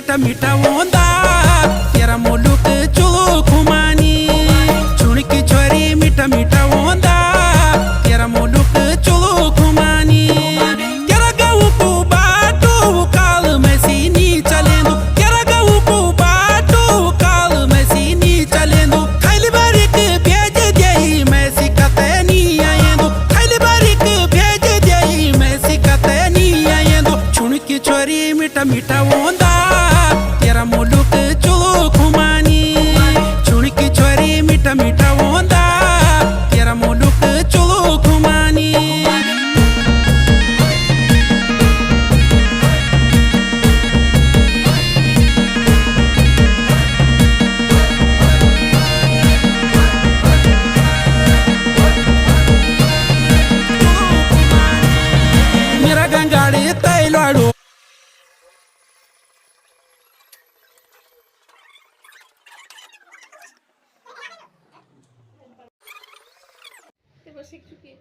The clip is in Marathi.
मीठा मीठा ओंदा तेरा मुलुक चुलुक हुमानी चुनकी छोरी मीठा मीठा ओंदा तेरा मुलुक चुलुक हुमानी तेरा गाँव को बाटू काल में सीनी चलेंदु तेरा गाँव को बाटू काल में सीनी चलेंदु थैली बारिक भेज देई मैं सिकते नी आएंदु थैली बारिक भेज देई मैं सिकते नी आएंदु चुनकी छोरी मीठा मीठा ओंदा तेरा मुलुक चुलुक हुमानी चुनकी छोरी मीठा मीठा ओंदा तेरा मुलुक चुलुक हुमानी मेरा गंगाड़ी तैलाड़ू ते बस एक चुकी